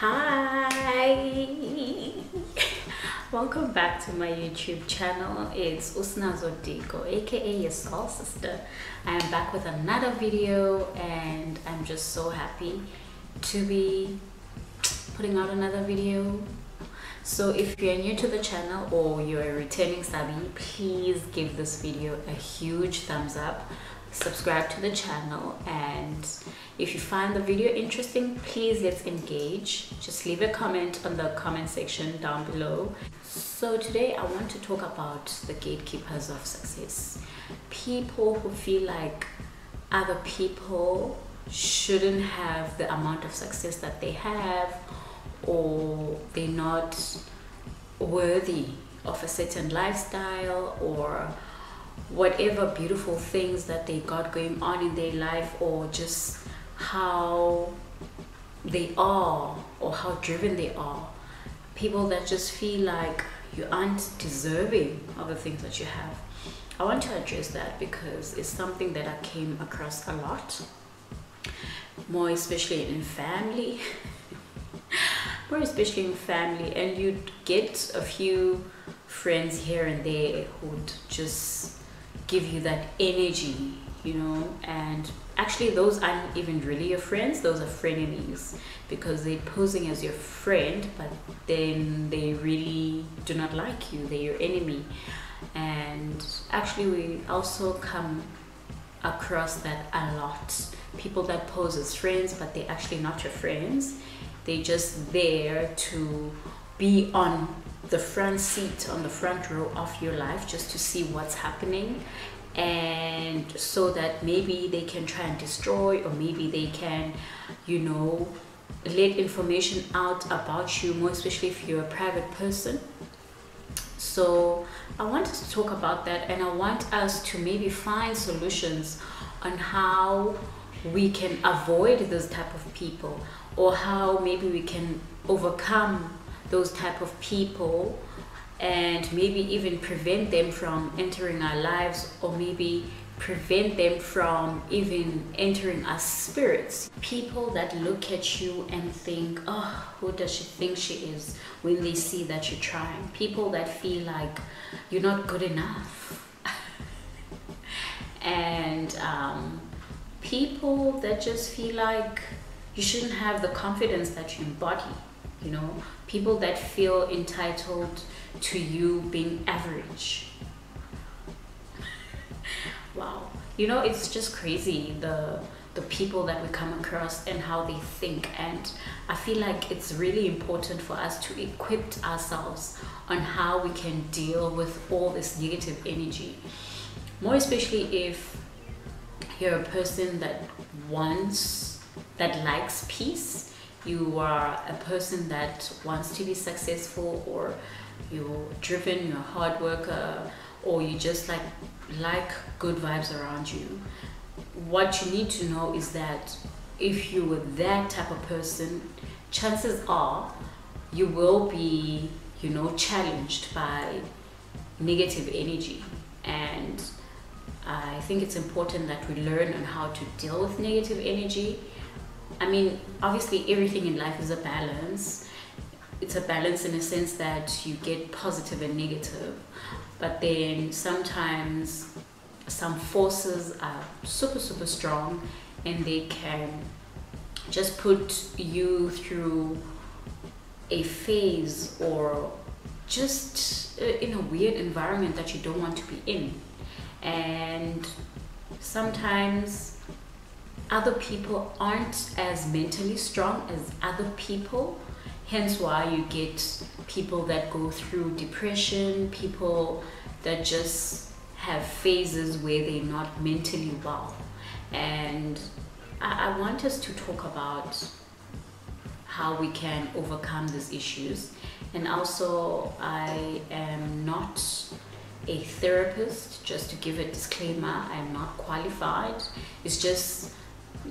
Hi, welcome back to my YouTube channel. It's snash.diko, aka your soul sister. I am back with another video and I'm just so happy to be putting out another video. So if you're new to the channel or you're a returning subby, please give this video a huge thumbs up, subscribe to the channel, and if you find the video interesting, please let's engage. Just leave a comment on the comment section down below. So today I want to talk about the gatekeepers of success. People who feel like other people shouldn't have the amount of success that they have, or they're not worthy of a certain lifestyle, or whatever beautiful things that they got going on in their life, or just how they are or how driven they are. People that just feel like you aren't deserving of the things that you have. I want to address that because it's something that I came across a lot, more especially in family. More especially in family, and you'd get a few friends here and there who'd just give you that energy, you know, and actually those aren't even really your friends, those are frenemies, because they're posing as your friend but then they really do not like you, they're your enemy. And actually we also come across that a lot, people that pose as friends but they're actually not your friends. They're just there to be on the front seat, on the front row of your life, just to see what's happening, and so that maybe they can try and destroy, or maybe they can, you know, let information out about you, more especially if you're a private person. So I want us to talk about that, and I want us to maybe find solutions on how we can avoid those type of people, or how maybe we can overcome those type of people, and maybe even prevent them from entering our lives, or maybe prevent them from even entering our spirits. People that look at you and think, oh, who does she think she is, when they see that you're trying. People that feel like you're not good enough. And people that just feel like you shouldn't have the confidence that you embody, you know, people that feel entitled to you being average. Wow, you know, it's just crazy, the people that we come across and how they think. And I feel like it's really important for us to equip ourselves on how we can deal with all this negative energy, more especially if you're a person that likes peace, you are a person that wants to be successful, or you're driven, you're a hard worker, or you just like good vibes around you. What you need to know is that if you were that type of person, chances are you will be, you know, challenged by negative energy. And I think it's important that we learn on how to deal with negative energy. I mean, obviously everything in life is a balance. It's a balance in a sense that you get positive and negative, but then sometimes some forces are super strong, and they can just put you through a phase, or just in a weird environment that you don't want to be in. And sometimes other people aren't as mentally strong as other people, hence why you get people that go through depression, people that just have phases where they're not mentally well. And I want us to talk about how we can overcome these issues. And also, I am not a therapist, just to give a disclaimer, I'm not qualified. It's just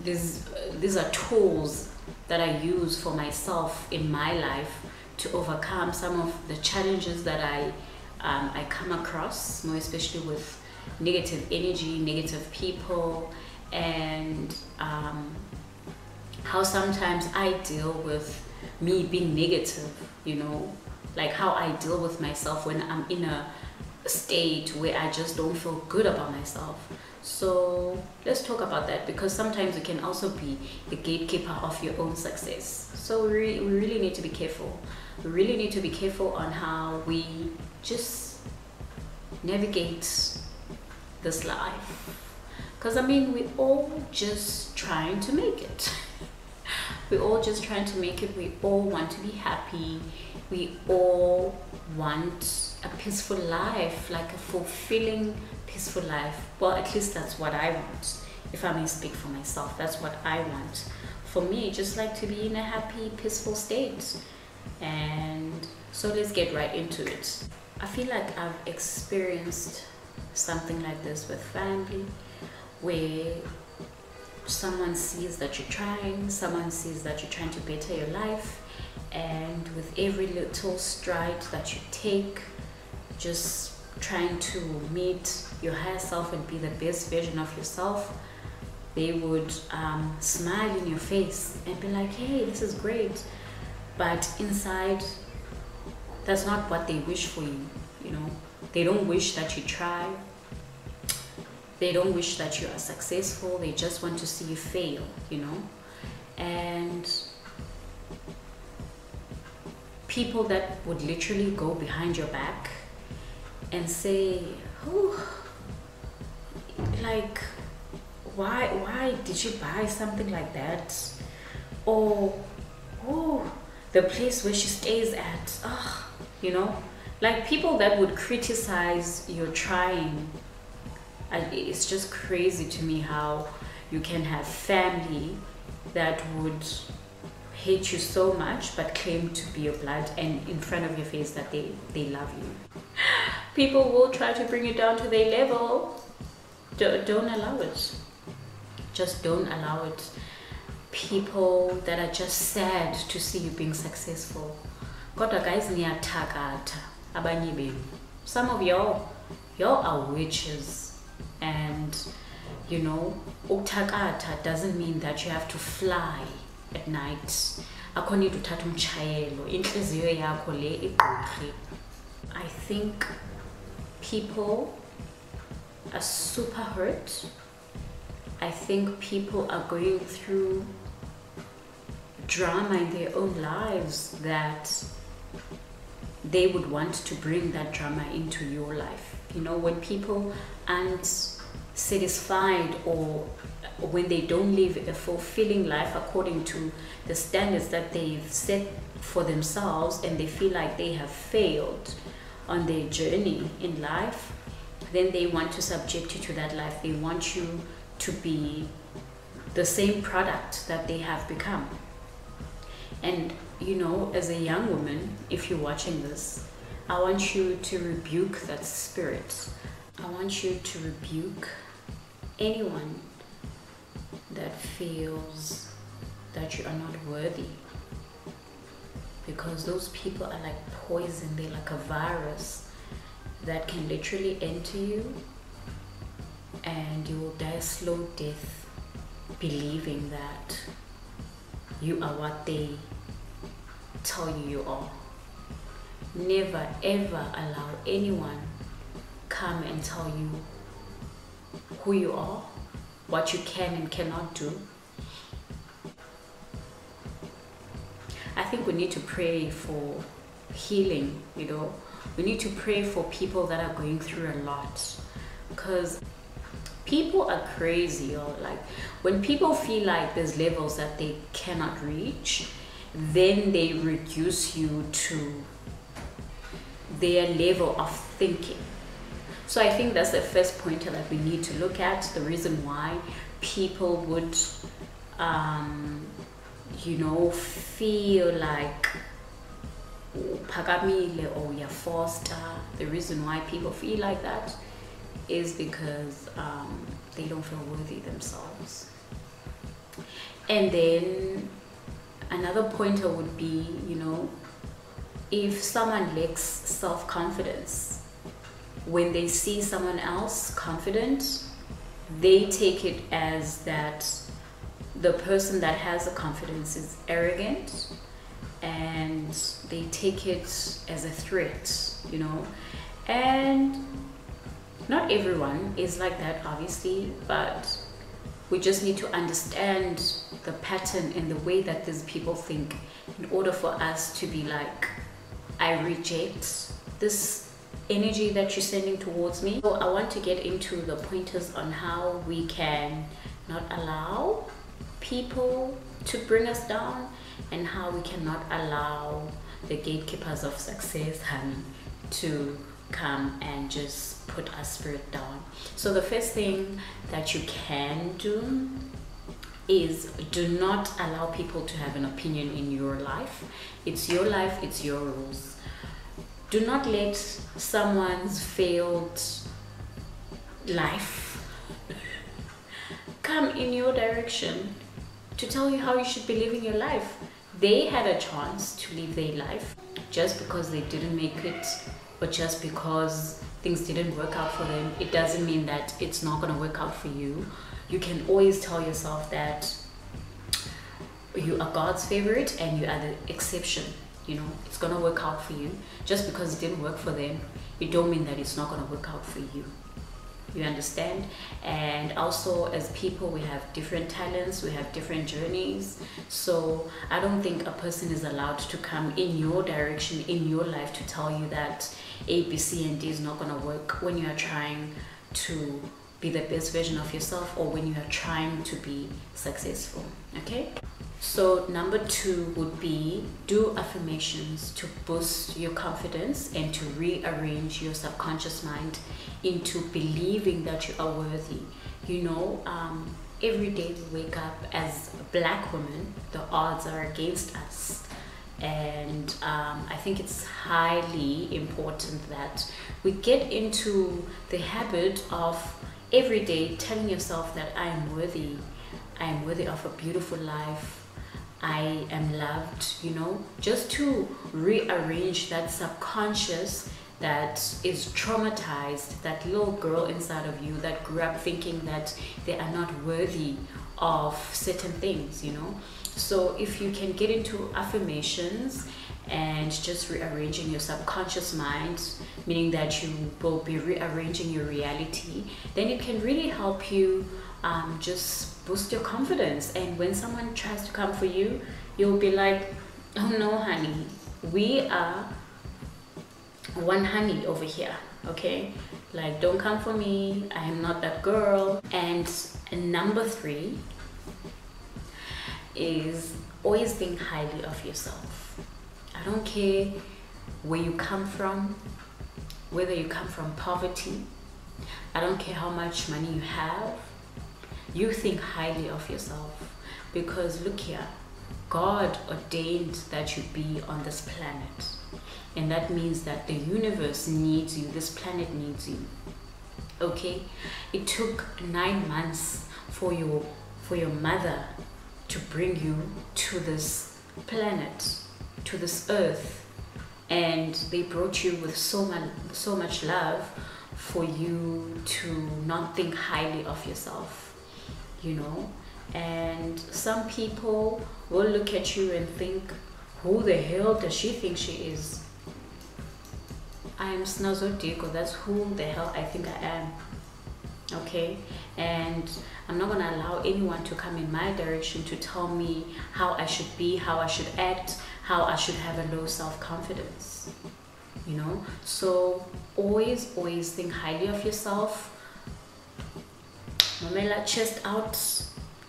these are tools that I use for myself in my life to overcome some of the challenges that I come across, more especially with negative energy, negative people, and how sometimes I deal with me being negative, you know, like how I deal with myself when I'm in a state where I just don't feel good about myself. So let's talk about that, because sometimes you can also be the gatekeeper of your own success. So we really need to be careful. We really need to be careful on how we just navigate this life. Because I mean, we're all just trying to make it. We're all just trying to make it. We all want to be happy. We all want a peaceful life, like a fulfilling, peaceful life. Well, at least that's what I want. If I may speak for myself, that's what I want. For me, just like to be in a happy, peaceful state. And so let's get right into it. I feel like I've experienced something like this with family, where someone sees that you're trying, someone sees that you're trying to better your life, and with every little stride that you take, just trying to meet your higher self and be the best version of yourself, they would smile in your face and be like, hey, this is great. But inside, that's not what they wish for you, you know. They don't wish that you try. They don't wish that you are successful. They just want to see you fail, you know. And people that would literally go behind your back and say, oh, like, why did you buy something like that? Or, oh, the place where she stays at, oh, you know, like people that would criticize your trying. It's just crazy to me how you can have family that would hate you so much but claim to be your blood, and in front of your face that they love you. People will try to bring you down to their level. Don't allow it. Just don't allow it. People that are just sad to see you being successful. Kodwa guys, niyathakatha abanye benu. Some of y'all are witches. And you know, ukuthakatha doesn't mean that you have to fly at night. Akho need uthatha umtshayelo, inhliziyo yakho le igqokhe. I think people are super hurt. I think people are going through drama in their own lives that they would want to bring that drama into your life. You know, when people aren't satisfied, or when they don't live a fulfilling life according to the standards that they've set for themselves, and they feel like they have failed on their journey in life, then they want to subject you to that life. They want you to be the same product that they have become. And you know, as a young woman, if you're watching this, I want you to rebuke that spirit. I want you to rebuke anyone that feels that you are not worthy, because those people are like poison. They're like a virus that can literally enter you, and you will die a slow death believing that you are what they tell you are. Never ever allow anyone come and tell you who you are, what you can and cannot do. I think we need to pray for healing, you know. We need to pray for people that are going through a lot, because people are crazy. Or like, when people feel like there's levels that they cannot reach, then they reduce you to their level of thinking. So I think that's the first pointer that we need to look at, the reason why people would you know, feel like phakamile or you're forced. The reason why people feel like that is because they don't feel worthy themselves. And then another pointer would be, you know, if someone lacks self-confidence, when they see someone else confident, they take it as that the person that has the confidence is arrogant, and they take it as a threat, you know. And not everyone is like that, obviously, but we just need to understand the pattern and the way that these people think in order for us to be like, I reject this energy that you're sending towards me. So I want to get into the pointers on how we can not allow people to bring us down, and how we cannot allow the gatekeepers of success, honey, to come and just put our spirit down. So the first thing that you can do is do not allow people to have an opinion in your life. It's your life, it's your rules. Do not let someone's failed life come in your direction to tell you how you should be living your life. They had a chance to live their life. Just because they didn't make it, or just because things didn't work out for them, it doesn't mean that it's not going to work out for you. You can always tell yourself that you are God's favorite and you are the exception. You know, it's going to work out for you. Just because it didn't work for them, it don't mean that it's not going to work out for you. You understand? And also, as people, we have different talents, we have different journeys. So I don't think a person is allowed to come in your direction, in your life, to tell you that A, B, C, and D is not going to work when you are trying to be the best version of yourself, or when you are trying to be successful. Okay? So number 2 would be do affirmations to boost your confidence and to rearrange your subconscious mind into believing that you are worthy. You know, every day we wake up as Black women, the odds are against us. And I think it's highly important that we get into the habit of every day telling yourself that I am worthy. I am worthy of a beautiful life. I am loved, you know, just to rearrange that subconscious that is traumatized, that little girl inside of you that grew up thinking that they are not worthy of certain things, you know. So if you can get into affirmations and just rearranging your subconscious mind, meaning that you will be rearranging your reality, then it can really help you just boost your confidence. And when someone tries to come for you, you'll be like, oh no, honey, we are one honey over here, okay? Like, don't come for me, I am not that girl. And number 3 is always think highly of yourself. I don't care where you come from, whether you come from poverty, I don't care how much money you have, you think highly of yourself. Because look here, God ordained that you be on this planet, and that means that the universe needs you, this planet needs you, okay? It took 9 months for your mother to bring you to this planet, to this earth, and they brought you with so much love for you to not think highly of yourself, you know. And some people will look at you and think, who the hell does she think she is? I am snash.diko, that's who the hell I think I am, okay? And I'm not gonna allow anyone to come in my direction to tell me how I should be, how I should act, how I should have a low self-confidence, you know. So always think highly of yourself. Mamela, chest out,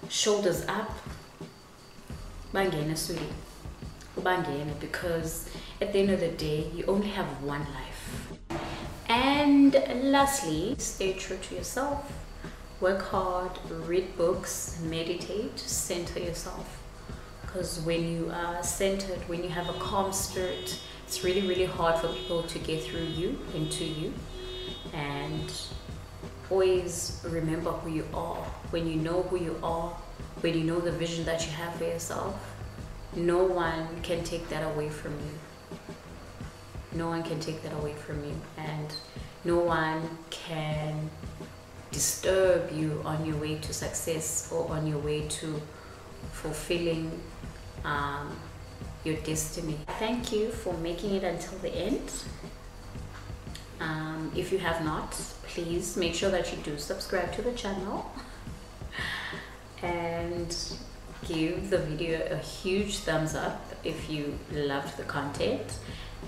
shoulders up, bangena sweetie, bangena, because at the end of the day you only have one life. And lastly, stay true to yourself, work hard, read books, meditate, center yourself. Because when you are centered, when you have a calm spirit, it's really hard for people to get through you, into you. And always remember who you are. When you know who you are, when you know the vision that you have for yourself, no one can take that away from you. No one can take that away from you, and no one can disturb you on your way to success or on your way to fulfilling your destiny. Thank you for making it until the end. If you have not, please make sure that you do subscribe to the channel and give the video a huge thumbs up if you loved the content.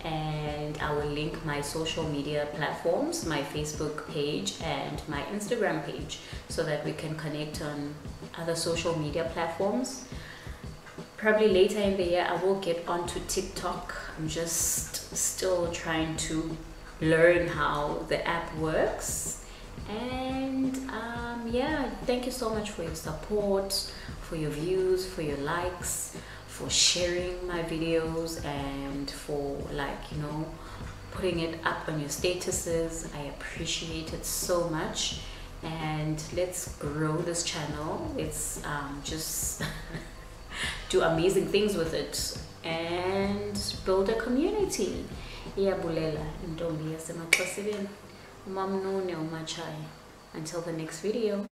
And I will link my social media platforms, my Facebook page and my Instagram page, so that we can connect on other social media platforms. Probably later in the year I will get onto TikTok. I'm just still trying to learn how the app works. And yeah, thank you so much for your support, for your views, for your likes, for sharing my videos, and for, like, you know, putting it up on your statuses. I appreciate it so much. And let's grow this channel. Let's just do amazing things with it and build a community. Iyabulela intombi yasemaXhoseni, umamnune umachai. Until the next video.